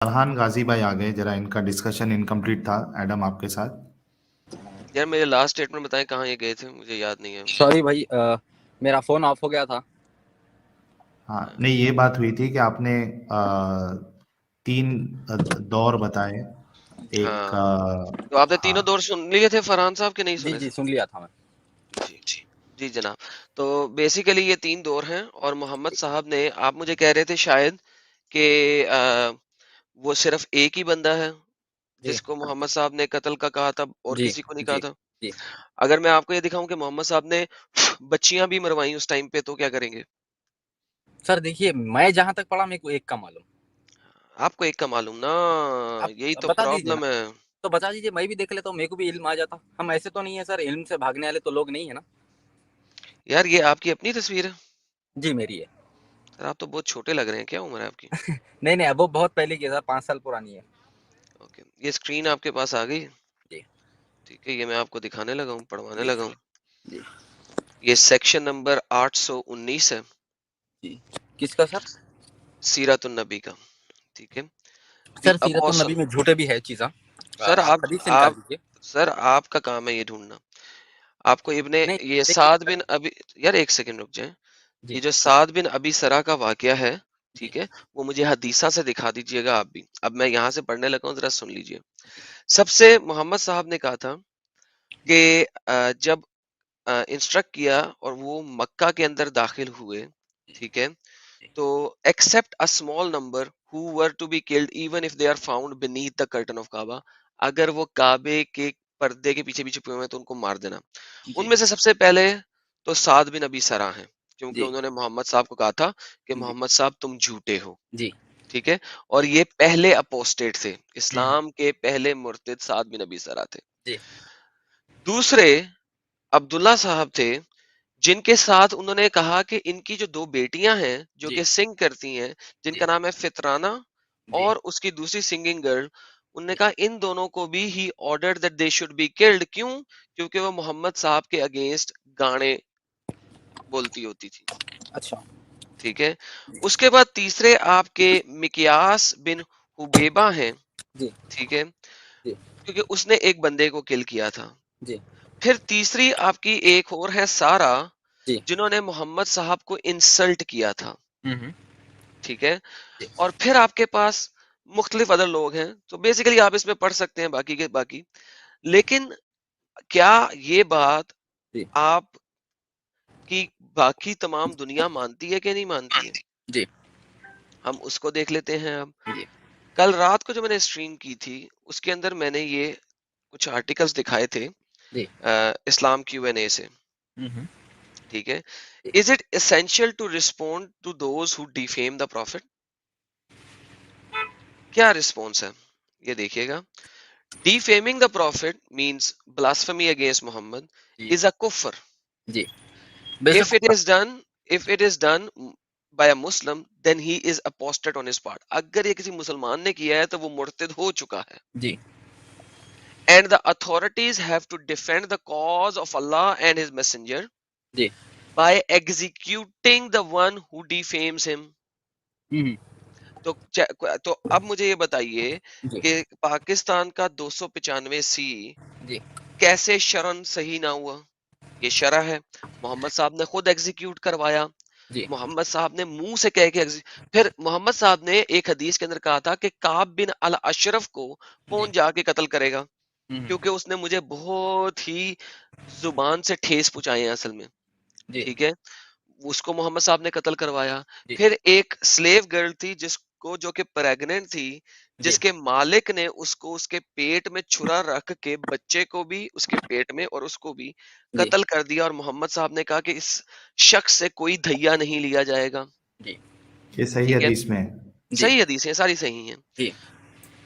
فرحان غازی بھائی آ گئے، ذرا ان کا ڈسکشن انکمپلیٹ تھا ایڈم آپ کے ساتھ. یار میرے لاسٹ اسٹیٹمنٹ بتائیں کہاں یہ گئے تھے، مجھے یاد نہیں ہے. سوری بھائی، میرا فون آف ہو گیا تھا. ہاں نہیں، یہ بات ہوئی تھی کہ آپ نے 3 دور بتائے. ایک تو آپ نے ہاں تینوں دور سن لیے تھے فرحان صاحب کے نہیں جی سنے جی تھے؟ سن لیا تھا میں. جی جی جناب. تو بیسیکلی یہ 3 دور ہیں، اور محمد صاحب نے، آپ مجھے کہہ رہے تھے شاید کہ وہ صرف ایک ہی بندہ ہے جی جس کو محمد صاحب نے قتل کا کہا تھا اور جی کسی کو نہیں کہا جی تھا. جی اگر میں آپ کو یہ دکھاؤں کہ محمد صاحب نے بچیاں بھی مروائیں اس ٹائم پہ، تو کیا کریں گے؟ سر دیکھیے، میں جہاں تک پڑھا میرے کو ایک کا معلوم. آپ کو ایک کا معلوم نا، آپ یہی تو بتا دیجیے نا، پرابلم ہے. تو بتا دیجیے، میں بھی دیکھ لیتا ہوں، میرے کو بھی علم آ جاتا. ہم ایسے تو نہیں ہے سر، علم سے بھاگنے والے تو لوگ نہیں ہے نا. یار یہ آپ کی اپنی تصویر ہے؟ جی میری ہے. سر آپ تو بہت چھوٹے لگ رہے ہیں، کیا عمر ہے آپ کی؟ نہیں نہیں، اب وہ بہت پہلے کی ہے سر، 5 سال پرانی ہے. اوکے، یہ اسکرین آپ کے پاس آ گئی؟ جی ٹھیک ہے، یہ میں آپ کو دکھانے لگا ہوں، پڑھوانے جی لگا ہوں. جی یہ سیکشن نمبر 819 ہے، جی. کس کا سر؟ سیرت النبی کا. ٹھیک ہے. دی سر سیرت اپوسل. النبی میں جھوٹے بھی ہے چیزاں، سر آپ حدیث سے نکال دیجیے. سر آپ کا کام ہے یہ ڈھونڈنا. آپ کو ابن نہیں یہ دیکھیے سعد بن ابی، یار ایک سیکنڈ رک جائیں. جی یہ جو سعد بن ابی سرا کا واقعہ ہے، ٹھیک ہے، وہ مجھے حدیثہ سے دکھا دیجئے گا آپ بھی. اب میں یہاں سے پڑھنے لگا ہوں، ذرا سن لیجئے. سب سے محمد صاحب نے کہا تھا کہ جب انسٹرکٹ کیا اور وہ مکہ کے اندر داخل ہوئے، ٹھیک ہے، تو accept a small number who were to be killed even if they are found beneath the curtain of Kaaba، اگر وہ کعبے کے پردے کے پیچھے بھی چھپے ہوئے ہیں تو ان کو مار دینا. جی ان میں سے سب سے پہلے تو سعد بن ابی سرا ہیں، کیونکہ جی انہوں نے محمد صاحب کو کہا تھا کہ جی محمد صاحب تم جھوٹے ہو. جی ٹھیک ہے، اور یہ پہلے اپوسٹیٹ تھے، جی اسلام کے پہلے مرتد سعد بن ابی سرا تھے. جی دوسرے عبداللہ صاحب تھے، جن کے ساتھ انہوں نے کہا کہ ان کی جو 2 بیٹیاں ہیں جو جی کہ سنگ کرتی ہیں، جن جی کا نام ہے فطرانہ جی اور اس کی دوسری سنگنگ گرل، انہوں نے کہا ان دونوں کو بھی ہی order that they should be killed. کیوں؟ کیونکہ وہ محمد صاحب کے اگینسٹ گانے بولتی ہوتی تھی. اچھا. ٹھیک ہے. اس کے بعد تیسرے آپ کے مکیاس بن حبیبہ ہیں، جی ٹھیک ہے، جی کیونکہ اس نے ایک بندے کو کل کیا تھا. جی پھر تیسری آپ کی ایک اور ہے سارا، جی جنہوں نے محمد صاحب کو انسلٹ کیا تھا. ہوں ٹھیک ہے. جی اور پھر آپ کے پاس مختلف ادر لوگ ہیں، تو بیسیکلی آپ اس میں پڑھ سکتے ہیں باقی کے باقی. لیکن کیا یہ بات جی آپ کی باقی تمام دنیا مانتی ہے کہ نہیں مانتی ہے؟ جی ہم اس کو دیکھ لیتے ہیں. اب جی کل رات کو جو میں نے اسٹریم کی تھی، اس کے اندر میں نے یہ کچھ آرٹیکلز دکھائے تھے جی اسلام کیو این اے سے. ہوں ٹھیک ہے. Is it essential to respond to those who defame the prophet؟ کیا رسپونس ہے یہ دیکھیے گا. Defaming the prophet means blasphemy against Muhammad G is a kufr. جی بے If شک. it is done by a Muslim, then he is apostate on his part. اگر یہ کسی مسلمان نے کیا ہے تو وہ مرتد ہو چکا ہے. جی And the authorities have to defend the cause of Allah and his messenger G by executing the one who defames him. ہوں تو اب مجھے یہ بتائیے جی کہ پاکستان کا 295 جی کیسے شرن صحیح نہ ہوا؟ یہ شرح ہے، محمد صاحب نے خود ایگزیکیوٹ کروایا. جی محمد صاحب نے منہ سے کہہ کے پھر محمد صاحب نے ایک حدیث کے اندر کہا تھا کہ کعب بن الاشرف کو جی کون جا کے قتل کرے گا، ہوں کیونکہ اس نے مجھے بہت ہی زبان سے ٹھیس پہنچائے ہیں اصل میں. جی ٹھیک ہے. اس کو محمد صاحب نے قتل کروایا. جی پھر ایک سلیو گرل تھی جس کو، جو کہ پریگننٹ تھی، جی جس کے مالک نے اس کو اس کے پیٹ میں چھرا رکھ کے بچے کو بھی اس کے پیٹ میں اور اس کو بھی جی قتل کر دیا. اور محمد صاحب نے کہا کہ اس شخص سے کوئی دھیا نہیں لیا جائے گا. جی یہ صحیح ٹھیک ہے. حدیث میں ہے. جی صحیح حدیث ہیں، ساری صحیح ہیں. جی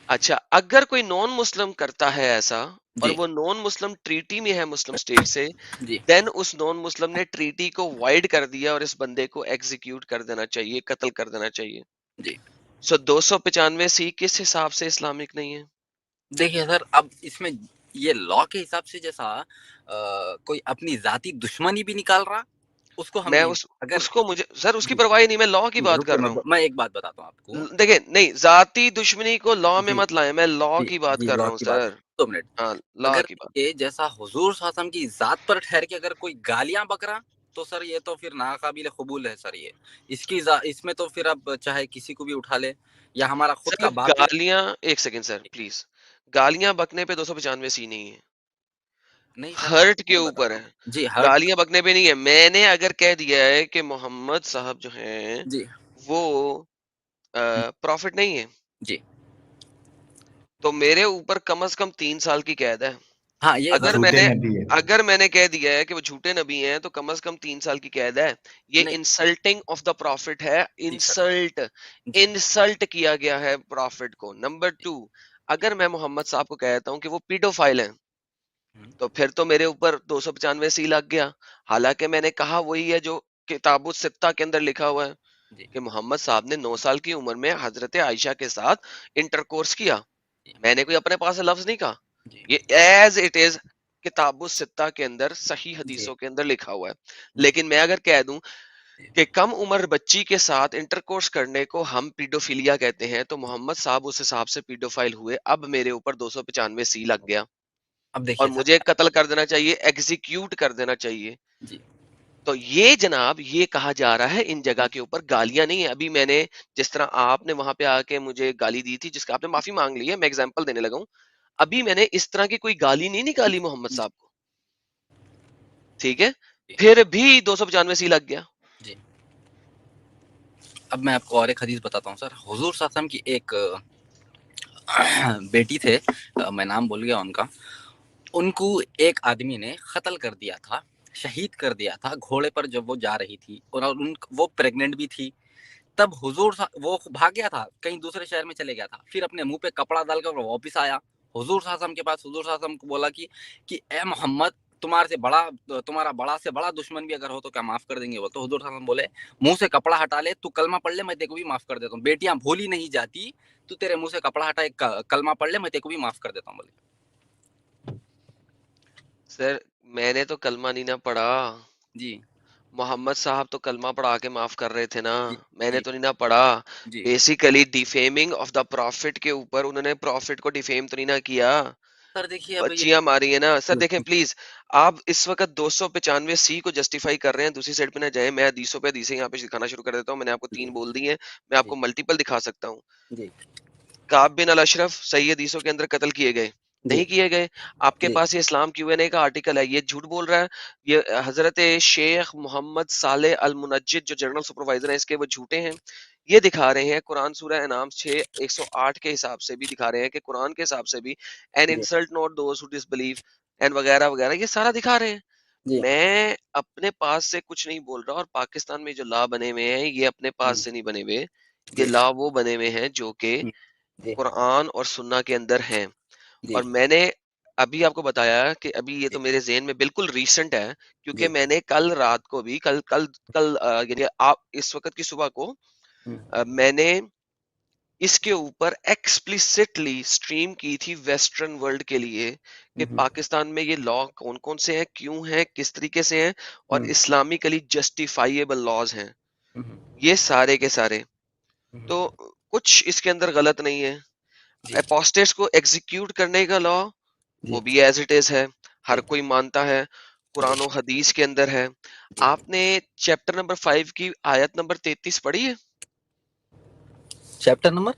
اچھا، اگر کوئی نان مسلم کرتا ہے ایسا اور جی وہ نان مسلم ٹریٹی میں ہے مسلم اسٹیٹ سے، جی دین اس نان مسلم نے ٹریٹی کو وائڈ کر دیا اور اس بندے کو ایگزیکیوٹ کر دینا چاہیے، قتل کر دینا چاہیے. جی. سو 295 کس حساب سے اسلامک نہیں ہے؟ دیکھیے سر، اب اس میں یہ لا کے حساب سے جیسا کوئی اپنی ذاتی دشمنی بھی نکال رہا اس کو ہم میں نہیں اگر اس کو مجھے سر اس کی جی پرواہ ہی نہیں، میں لا کی جی بات کر رکو رہا ہوں. میں ایک بات بتاتا ہوں آپ کو. دیکھیں نہیں، ذاتی دشمنی کو لا میں جی مت لائیں، میں لا جی کی بات جی کر رہا لا ہوں کی بات سر. 2 منٹ. ہاں لا اگر کی بات. یہ جیسا حضور صلی اللہ علیہ وسلم کی ذات پر ٹھہر کے اگر کوئی گالیاں بک رہا تو سر یہ تو پھر ناقابل قبول ہے سر. یہ اس میں تو پھر اب چاہے کسی کو بھی اٹھا لے یا ہمارا خود سر کا باپ بھی. گالیاں، ایک سیکنڈ سر پلیز، گالیاں بکنے پہ 295 سی نہیں ہے، نہیں سر ہرٹ کے میں اوپر بتاتا ہے. ہوں جی ہر گالیاں بکنے پہ نہیں ہے. میں نے اگر کہہ دیا ہے کہ محمد صاحب جو ہیں جی وہ پروفٹ نہیں ہے، جی تو میرے اوپر کم از کم 3 سال کی قید ہے. ہاں یہ اگر میں جھوٹے نے نبی ہے. اگر میں نے کہہ دیا ہے کہ وہ جھوٹے نبی ہیں تو کم از کم 3 سال کی قید ہے. یہ نہیں انسلٹنگ آف دا پروفٹ ہے. جی سر جی انسلٹ کیا گیا ہے پروفٹ کو. نمبر 2، اگر میں محمد صاحب کو کہتا ہوں کہ وہ پیڈوفائل ہیں تو پھر تو میرے اوپر 295 سی لگ گیا. حالانکہ میں نے کہا وہی ہے جو کتاب الستہ کے اندر لکھا ہوا ہے جی کہ محمد صاحب نے 9 سال کی عمر میں حضرت عائشہ کے ساتھ انٹرکورس کیا. میں نے کوئی اپنے پاس سے لفظ نہیں کہا، جی یہ ایز اٹ از کتاب الستہ کے اندر صحیح جی حدیثوں کے اندر لکھا ہوا ہے. جی لیکن میں اگر کہہ دوں کہ کم عمر بچی کے ساتھ انٹرکورس کرنے کو ہم پیڈوفیلیا کہتے ہیں تو محمد صاحب اس حساب سے پیڈوفائل ہوئے. اب میرے اوپر 295 سی لگ گیا اب اور دیکھیے سر مجھے قتل کر دینا چاہیے، ایگزیکیوٹ کر دینا چاہیے. جی تو یہ جناب یہ کہا جا رہا ہے ان جگہ کے اوپر گالیاں نہیں ہیں. ابھی میں نے جس طرح آپ نے وہاں پہ آ کے مجھے گالی دی تھی جس کا آپ نے معافی مانگ لی ہے، میں ایگزامپل دینے لگا ہوں. ابھی میں نے اس طرح کی کوئی گالی نہیں نکالی محمد صاحب کو، ٹھیک ہے، پھر بھی 295 سی لگ گیا. جی اب میں آپ کو اور ایک حدیث بتاتا ہوں سر. حضور صلی اللہ علیہ وسلم کی ایک بیٹی تھے، میں نام بھول گیا ان کا. ان کو ایک آدمی نے قتل کر دیا تھا، شہید کر دیا تھا گھوڑے پر جب وہ جا رہی تھی، اور وہ پریگننٹ بھی تھی. تب وہ بھاگ گیا تھا، کہیں دوسرے شہر میں چلے گیا تھا. پھر اپنے منہ پہ کپڑا ڈال کر واپس آیا حضور صلی اللہ علیہ وسلم کے پاس. حضور صلی اللہ علیہ وسلم کو بولا کہ اے محمد، تمہارا بڑا سے بڑا دشمن بھی اگر ہو تو کیا معاف کر دیں گے وہ؟ تو حضور صلی اللہ علیہ وسلم بولے منہ سے کپڑا ہٹا لے، تو کلمہ پڑھ لے، میں تیرے کو بھی معاف کر دیتا ہوں. بیٹیاں بھولی نہیں جاتی، تو تیرے منہ سے کپڑا ہٹا، ایک کلمہ پڑھ لے، میں تیرے کو بھی معاف کر دیتا ہوں. بولے سر میں نے تو کلمہ نہیں نہ پڑھا، جی محمد صاحب تو کلمہ پڑھا کے معاف کر رہے تھے نا، جی میں نے جی تو نہیں نہ پڑھا. جی basically defaming of the prophet کے اوپر انہوں نے پروفٹ کو ڈیفیم تو نہیں نہ کیا، سر دیکھیے اب یہ بچیاں ماری ہیں نا. سر دیکھیں پلیز، آپ اس وقت 295 سی کو جسٹیفائی کر رہے ہیں، دوسری سائڈ پہ نہ جائیں. میں حدیثوں پہ حدیثیں یہاں پہ دکھانا شروع کر دیتا ہوں. میں نے آپ کو 3 بول دی ہیں، میں آپ جی کو ملٹیپل دکھا سکتا ہوں. جی کعب بن الاشرف صحیح حدیثوں کے اندر قتل کیے گئے جی نہیں کیے گئے. آپ کے جی پاس یہ اسلام کیو این اے کا آرٹیکل ہے، یہ جھوٹ بول رہا ہے. یہ حضرت شیخ محمد صالح المنجد جو جنرل سپروائزر ہیں اس کے، وہ جھوٹے ہیں. یہ دکھا رہے ہیں قرآن سورہ انعام 6:108 کے حساب سے بھی دکھا رہے ہیں کہ قرآن کے حساب سے بھی این جی انسلٹ نوٹ دوز ہو ڈس بلیو اینڈ وغیرہ وغیرہ، یہ سارا دکھا رہے ہیں. جی میں اپنے پاس سے کچھ نہیں بول رہا، اور پاکستان میں جو لا بنے ہوئے ہیں یہ اپنے پاس سے نہیں بنے ہوئے، یہ جی لا وہ بنے ہوئے ہیں جو کہ جی قرآن اور سنہ کے اندر ہیں. جی اور میں نے ابھی آپ کو بتایا کہ ابھی یہ تو میرے ذہن میں بالکل ریسنٹ ہے، کیونکہ جی میں نے کل رات کو بھی کل یعنی آپ اس وقت کی صبح کو میں نے اس کے اوپر ایکسپلیسٹلی سٹریم کی تھی ویسٹرن ورلڈ کے لیے کہ پاکستان میں یہ لا کون کون سے ہیں، کیوں ہیں، کس طریقے سے ہیں، اور اسلامکلی جسٹیفائیبل لاز ہیں یہ سارے کے سارے. تو کچھ اس کے اندر غلط نہیں ہے. اپوسٹیٹس کو ایگزیکیوٹ کرنے کا لا وہ بھی ایز اٹ از ہے، ہر کوئی مانتا ہے، قرآن و حدیث کے اندر ہے. آپ نے چیپٹر نمبر 5 کی آیت نمبر 33 پڑھی ہے؟ چیپٹر نمبر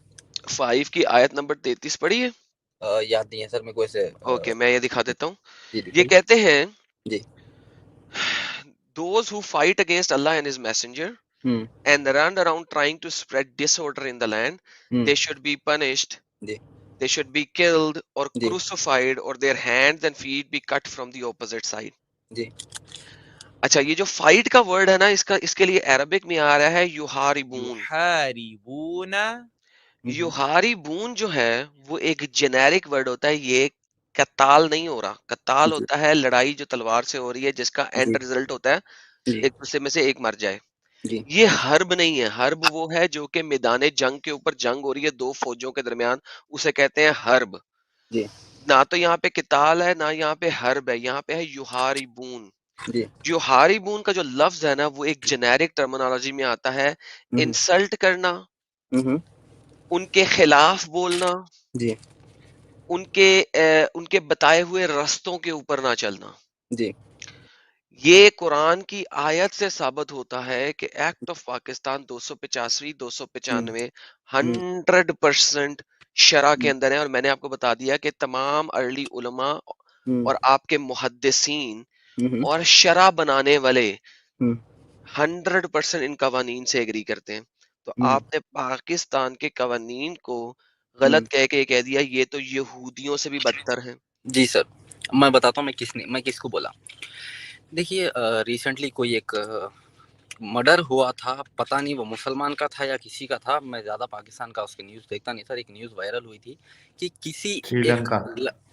5 کی آیت نمبر 33 پڑھی ہے؟ یاد نہیں ہے سر میرے کو ایسے. اوکے میں یہ دکھا دیتا ہوں. جی یہ دکھائیے. کہتے ہیں جی those who fight against Allah and his messenger and run around trying to spread disorder in the land, they should be punished, G they should be killed or G crucified, or their hands and feet be cut from the opposite side. جی اچھا یہ جو fight کا word ہے نا، اس کے لیے Arabic میں آ رہا ہے یحاربون. یحاربون. یحاربون جو ہے وہ ایک جنیرک ورڈ ہوتا ہے، یہ قتال نہیں ہو رہا. قتال ہوتا ہے لڑائی جو تلوار سے ہو رہی ہے جس کا اینڈ ریزلٹ ہوتا ہے ایک دوسرے میں سے ایک مر جائے. جی یہ حرب نہیں ہے. حرب وہ ہے جو کہ میدان جنگ کے اوپر جنگ ہو رہی ہے دو فوجوں کے درمیان، اسے کہتے ہیں حرب. جی نہ تو یہاں پہ قتال ہے نہ یہاں پہ حرب ہے، یہاں پہ ہے یحاربون. جی جو ہاربون کا جو لفظ ہے نا وہ ایک جنیرک ٹرمینالوجی میں آتا ہے، انسلٹ کرنا، ان کے خلاف بولنا، جی ان کے بتائے ہوئے رستوں کے اوپر نہ چلنا. جی یہ قرآن کی آیت سے ثابت ہوتا ہے کہ ایکٹ آف پاکستان 285 295 100% شرع کے اندر ہے. اور میں نے آپ کو بتا دیا کہ تمام ارلی علماء اور آپ کے محدثین اور شرع بنانے والے 100% ان قوانین سے ایگری کرتے ہیں. تو آپ نے پاکستان کے قوانین کو غلط کہہ کے کہہ دیا یہ تو یہودیوں سے بھی بدتر ہیں. جی سر، میں بتاتا ہوں میں کس کو بولا. دیکھیے ریسنٹلی کوئی ایک مرڈر ہوا تھا، پتہ نہیں وہ مسلمان کا تھا یا کسی کا تھا، میں زیادہ پاکستان کا اس کی نیوز دیکھتا نہیں سر. ایک نیوز وائرل ہوئی تھی کہ کسی سری ایک لنکا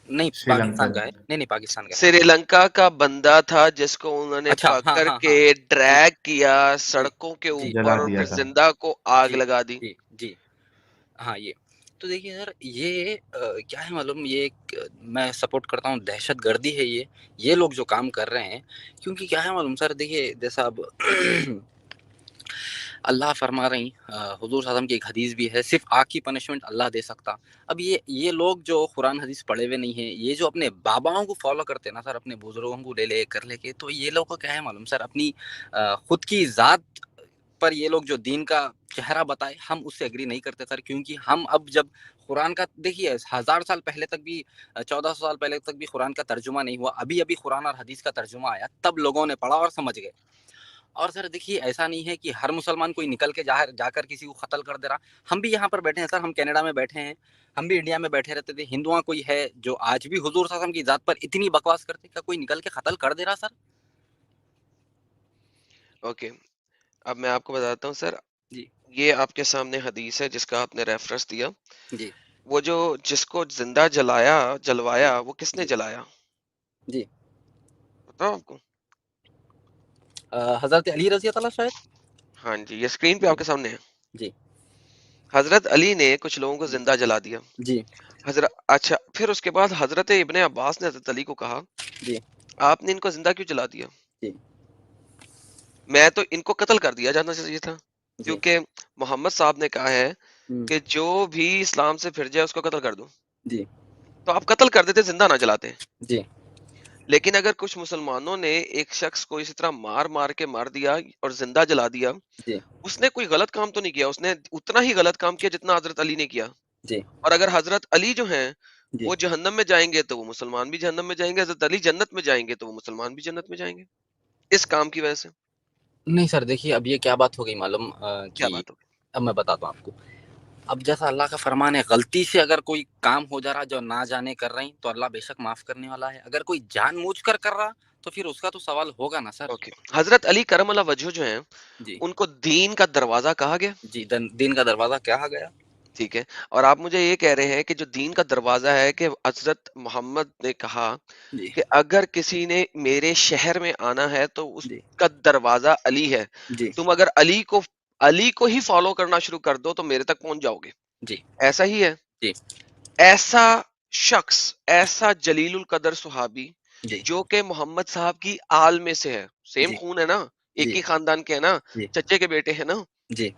نہیں سری لنکا پاکستان کا ہے، نہیں پاکستان کا ہے. سری لنکا کا بندہ تھا جس کو انہوں نے اچھا ہاں پکڑ ہاں کے ہاں جی ڈریگ کیا جی سڑکوں کے جی جلا اوپر اور دیا پھر تھا. زندہ کو آگ جی لگا دی. جی جی ہاں. یہ تو دیکھیے سر، یہ کیا ہے معلوم، یہ میں سپورٹ کرتا ہوں، دہشت گردی ہے یہ لوگ جو کام کر رہے ہیں. کیونکہ کیا ہے معلوم سر، دیکھیے جیسا اب اللہ فرما رہی، حضور صلی اللہ علیہ وسلم کی ایک حدیث بھی ہے، صرف آگ کی پنشمنٹ اللہ دے سکتا. اب یہ لوگ جو قرآن حدیث پڑھے ہوئے نہیں ہیں، یہ جو اپنے باباؤں کو فالو کرتے ہیں نا سر، اپنے بزرگوں کو لے کے، تو یہ لوگ کو کیا ہے معلوم سر، اپنی خود کی ذات پر یہ لوگ جو دین کا چہرہ بتائے، ہم اس سے ایگری نہیں کرتے سر. کیونکہ ہم اب جب قرآن کا دیکھیے 1000 سال پہلے تک بھی، 1400 سال پہلے تک بھی قرآن کا ترجمہ نہیں ہوا، ابھی قرآن اور حدیث کا ترجمہ آیا، تب لوگوں نے پڑھا اور سمجھ گئے. اور سر دیکھیے ایسا نہیں ہے کہ ہر مسلمان کوئی نکل کے جا کر کسی کو قتل کر دے رہا. ہم بھی یہاں پر بیٹھے ہیں سر، ہم کینیڈا میں بیٹھے ہیں، ہم بھی انڈیا میں بیٹھے رہتے تھے. ہندوؤں کوئی ہے جو آج بھی حضور صلی اللہ علیہ وسلم کی ذات پر اتنی بکواس کرتے، کیا کوئی نکل کے قتل کر دے رہا سر؟ اوکے، اب میں آپ کو بتاتا ہوں سر. جی یہ آپ کے سامنے حدیث ہے جس کا آپ نے ریفرنس دیا. جی وہ جس کو زندہ جلوایا وہ کس نے جی جلایا جی بتاؤ آپ کو؟ حضرت علی رضی اللہ عنہ شاید. ہاں جی، یہ اسکرین پہ آپ کے سامنے ہے. جی حضرت علی نے کچھ لوگوں کو زندہ جلا دیا. جی اچھا، پھر اس کے بعد حضرت ابن عباس نے حضرت علی کو کہا جی آپ نے ان کو زندہ کیوں جلا دیا؟ جی میں تو ان کو قتل کر دیا جانا چاہیے تھا، جی کیونکہ محمد صاحب نے کہا ہے کہ جو بھی اسلام سے پھر جائے اس کو قتل کر دو. جی تو آپ قتل کر دیتے، زندہ نہ جلاتے. جی لیکن اگر کچھ مسلمانوں نے ایک شخص کو اسی طرح مار کے مار دیا اور زندہ جلا دیا، جی اس نے کوئی غلط کام تو نہیں کیا، اس نے اتنا ہی غلط کام کیا جتنا حضرت علی نے کیا. جی اور اگر حضرت علی جو ہیں جی وہ جہنم میں جائیں گے تو وہ مسلمان بھی جہنم میں جائیں گے، حضرت علی جنت میں جائیں گے تو وہ مسلمان بھی جنت میں جائیں گے اس کام کی وجہ سے. نہیں سر دیکھیے اب یہ کیا بات ہو گئی معلوم کیا کہ بات ہوگی؟ اب میں بتاتا ہوں آپ کو. اب جیسا اللہ کا فرمان ہے، غلطی سے اگر کوئی کام ہو جا رہا جو نہ جانے کر رہے ہیں تو اللہ بے شک معاف کرنے والا ہے. اگر کوئی جان موجھ کر رہا تو پھر اس کا تو سوال ہوگا نا سر. اوکے، حضرت علی کرم اللہ وجہ جو ہیں جی ان کو دین کا دروازہ کہا گیا. جی دین کا دروازہ کہا گیا. ٹھیک ہے، اور آپ مجھے یہ کہہ رہے ہیں کہ جو دین کا دروازہ ہے کہ حضرت محمد نے کہا جی کہ اگر کسی نے میرے شہر میں آنا ہے تو اس جی کا دروازہ علی ہے. جی تم اگر علی کو ہی فالو کرنا شروع کر دو تو میرے تک پہنچ جاؤ گے. جی ایسا ہی ہے. جی ایسا شخص، ایسا جلیل القدر صحابی جی جو کہ محمد صاحب کی آل میں سے ہے، سیم جی خون ہے نا، ایک جی ہی خاندان کے ہے نا، جی چچے کے بیٹے ہیں نا. جی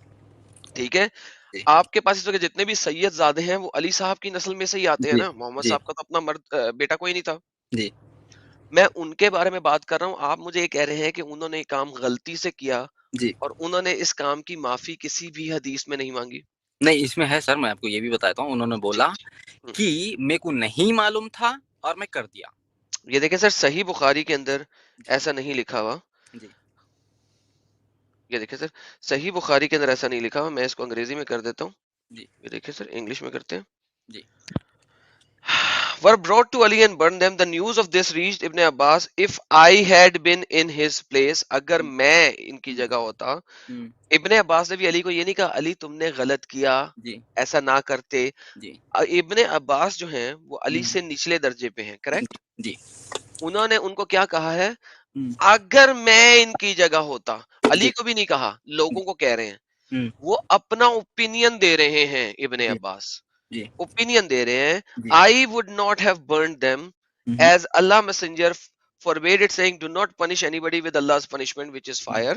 ٹھیک ہے، جی آپ کے پاس اس وقت جتنے بھی سید زادے ہیں وہ علی صاحب کی نسل میں سے ہی آتے ہیں جی نا. محمد جی صاحب کا تو اپنا مرد بیٹا کوئی نہیں تھا. جی میں ان کے بارے میں بات کر رہا ہوں. آپ مجھے یہ کہہ رہے ہیں کہ انہوں نے یہ کام غلطی سے کیا جی اور انہوں نے اس کام کی معافی کسی بھی حدیث میں نہیں مانگی. نہیں اس میں ہے سر، میں آپ کو یہ بھی بتاتا ہوں. انہوں نے جی بولا ہم، کہ میرے کو نہیں معلوم تھا اور میں کر دیا. یہ دیکھیں سر، صحیح بخاری کے اندر ایسا نہیں لکھا ہوا. جی یہ دیکھیں سر، صحیح بخاری کے اندر ایسا نہیں لکھا ہوا. میں اس کو انگریزی میں کر دیتا ہوں. جی یہ دیکھیں سر، انگلش میں کرتے ہیں. جی were brought to Ali and burned them. The news of this reached Ibn Abbas. If I had been in his place, اگر میں ان کی جگہ ہوتا. ابن عباس نے بھی علی کو یہ نہیں کہا علی تم نے غلط کیا، جی ایسا نہ کرتے. جی ابن عباس جو ہیں وہ علی سے نچلے درجے پہ ہیں، کریکٹ. جی انہوں نے ان کو کیا کہا ہے، اگر میں ان کی جگہ ہوتا. علی جی کو بھی نہیں کہا، لوگوں کو کہہ رہے ہیں. جی وہ اپنا اوپینین دے رہے ہیں. ابن عباس جی اوپینین دے رہے ہیں. جی I would not have burned them as Allah messenger forbade it, saying, "Do not punish anybody with Allah's punishment, which is fire,"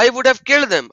I would have killed them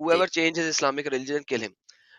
Whoever changes Islamic religion, kill him.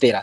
13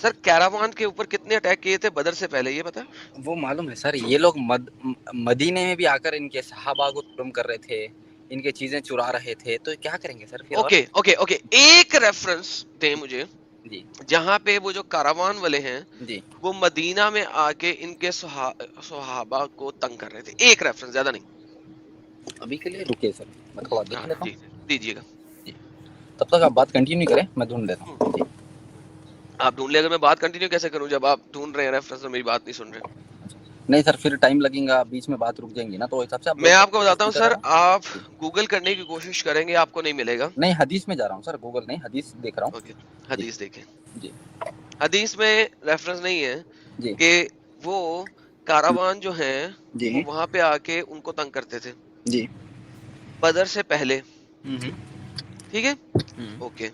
سر کیراوان کے اوپر کتنے attack کیے تھے بدر سے پہلے یہ پتا ہے؟ وہ معلوم ہے سر، یہ لوگ مدینے میں بھی آ کر ان کے صحابہ کو ظلم کر رہے تھے، ان کے چیزیں چرا رہے تھے، تو کیا کریں گے سر پھر؟ اوکے ایک ریفرنس دیں مجھے جی جہاں پہ وہ جو کاروان والے ہیں جی وہ مدینہ میں آ کے ان کے صحابہ کو تنگ کر رہے تھے، ایک ریفرنس، زیادہ نہیں. ابھی کے لیے رکے سر، میں تھوڑا دیکھ لیتا جی ہوں، دیجیے گا. تب تک آپ بات کنٹینیو کریں، میں ڈھونڈ لیتا ہوں. جی آپ ڈھونڈ لیں، اگر میں بات کنٹینیو کیسے کروں جب آپ ڈھونڈ رہے ہیں ریفرنس اور میری بات نہیں سن رہے. نہیں سر، پھر ٹائم لگیں گا، بیچ میں بات رک جائیں گی نا، تو حساب سے آپ میں بول آپ کو سکتے بتاتا ہوں سر، آپ جی. گوگل کرنے کی کوشش کریں گے آپ کو نہیں ملے گا. نہیں حدیث میں جا رہا ہوں سر، گوگل نہیں، حدیث دیکھ رہا ہوں. اوکے جی حدیث دیکھیں. جی حدیث میں ریفرنس نہیں ہے جی کہ وہ کاروان جو ہیں جی وہ وہاں پہ آ کے ان کو تنگ کرتے تھے جی بدر سے پہلے. ہوں ٹھیک ہے اوکے.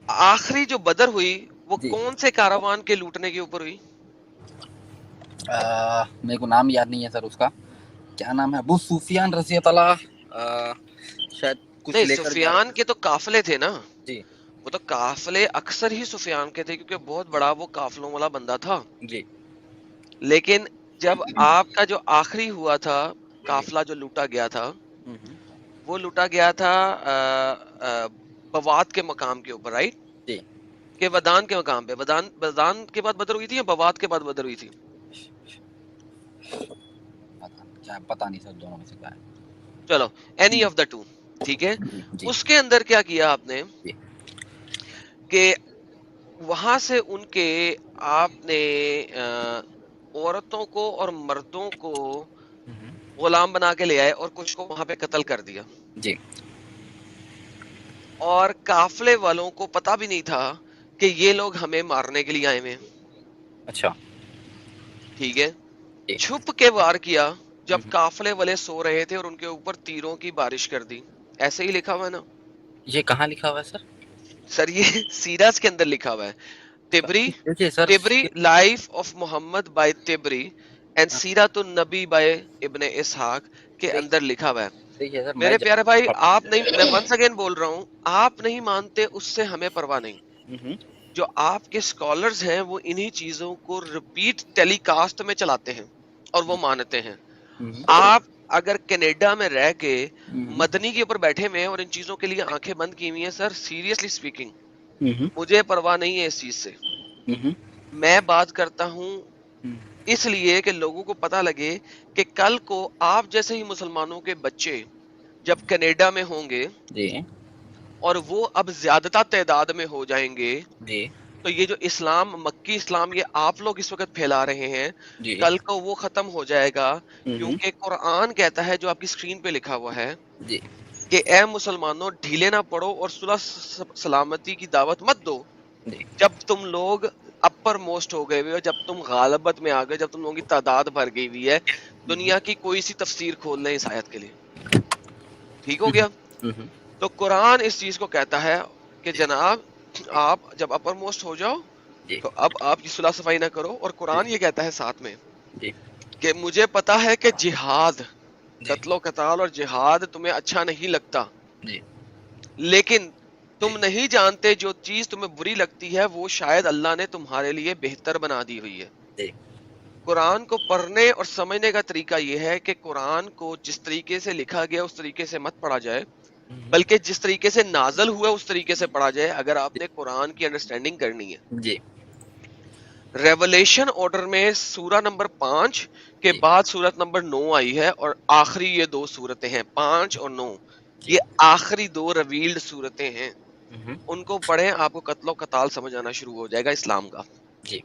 آخری جو بدر ہوئی وہ جی کون سے کاروان کے لوٹنے کے اوپر ہوئی؟ میرے کو نام یاد نہیں ہے سر اس کا، کیا نام ہے، ابو سفیان رضی اللہ شاید کچھ نہیں لے کر جا سفیان رہے کے تو قافلے تھے نا، جی وہ تو قافلے اکثر ہی سفیان کے تھے کیونکہ بہت بڑا وہ قافلوں والا بندہ تھا. جی لیکن جب آپ کا جو آخری ہوا تھا جی قافلہ جو لوٹا گیا تھا ہوں وہ لوٹا گیا تھا بوات کے مقام کے اوپر، رائٹ؟ جی کہ ودان کے مقام پہ. ودان کے بعد بدر ہوئی تھی یا بوات کے بعد بدر ہوئی تھی؟ کیا پتہ نہیں سر، دونوں میں سے کیا ہے. چلو اینی آف دا ٹو. ٹھیک ہے. جی جی اس کے اندر کیا کیا آپ نے جی کہ وہاں سے ان کے آپ نے عورتوں کو اور مردوں کو غلام بنا کے لے آئے اور کچھ کو وہاں پہ قتل کر دیا. جی اور قافلے والوں کو پتا بھی نہیں تھا کہ یہ لوگ ہمیں مارنے کے لیے آئے ہوئے ہیں. اچھا ٹھیک ہے. جی چھپ کے وار کیا جب قافلے والے سو رہے تھے اور ان کے اوپر تیروں کی بارش کر دی. ایسے ہی لکھا ہوا ہے نا یہ کہاں لکھا ہوا ہے سر؟ سر، یہ سیرت کے اندر لکھا ہوا ہے. دیکھیے sir, Tabari life of Muhammad by Tabari and Seerat un-Nabi by ابن اسحاق کے اندر لکھا ہوا ہے. دیکھیے سر، میں میرے پیارے بھائی آپ نہیں، میں ونس اگین بول رہا ہوں، آپ نہیں مانتے اس سے ہمیں پرواہ نہیں. جو آپ کے اسکالرز ہیں وہ انہی چیزوں کو ریپیٹ ٹیلی کاسٹ میں چلاتے ہیں اور وہ مانتے ہیں. آپ اگر کینیڈا میں رہ کے مدنی کے اوپر بیٹھے ہوئے ہیں اور ان چیزوں کے لیے آنکھیں بند کی ہوئی ہیں، سر سیریسلی اسپیکنگ مجھے پرواہ نہیں ہے اس چیز سے. میں بات کرتا ہوں اس لیے کہ لوگوں کو پتا لگے کہ کل کو آپ جیسے ہی مسلمانوں کے بچے جب کینیڈا میں ہوں گے جی اور وہ اب زیادہ تعداد میں ہو جائیں گے جی تو یہ جو اسلام، مکی اسلام، یہ آپ لوگ اس وقت پھیلا رہے ہیں، جی کل کو وہ ختم ہو جائے گا. کیونکہ قرآن کہتا ہے، جو آپ کی اسکرین پہ لکھا ہوا ہے، جی کہ اے مسلمانوں ڈھیلے نہ پڑو اور صلح سلامتی کی دعوت مت دو جی جب تم لوگ اپر موسٹ ہو گئے ہوئے ہو، جب تم غالبت میں آ گئے، جب تم لوگوں کی تعداد بھر گئی ہوئی ہے. دنیا کی کوئی سی تفسیر کھول لیں اس آیت کے لیے. ٹھیک ہو گیا؟ تو قرآن اس چیز کو کہتا ہے کہ جناب آپ جب اپر موسٹ ہو جاؤ جی تو اب آپ کی صلح صفائی نہ کرو. اور قرآن یہ کہتا ہے ساتھ میں جی کہ مجھے پتا ہے کہ جہاد، جی قتل و قتال اور جہاد تمہیں اچھا نہیں لگتا، جی لیکن تم نہیں جانتے جو چیز تمہیں بری لگتی ہے وہ شاید اللہ نے تمہارے لیے بہتر بنا دی ہوئی ہے. جی قرآن کو پڑھنے اور سمجھنے کا طریقہ یہ ہے کہ قرآن کو جس طریقے سے لکھا گیا اس طریقے سے مت پڑھا جائے، بلکہ جس طریقے سے نازل ہوا اس طریقے سے پڑھا جائے اگر آپ نے قرآن کی انڈرسٹینڈنگ کرنی ہے. جی ریولیشن آرڈر میں سورہ نمبر 5 کے بعد سورت نمبر 9 آئی ہے، اور آخری یہ دو سورتیں ہیں 5 اور 9، یہ آخری دو ریویلڈ سورتیں ہیں. ان کو پڑھیں، آپ کو قتل و قتال سمجھ آنا شروع ہو جائے گا اسلام کا. جی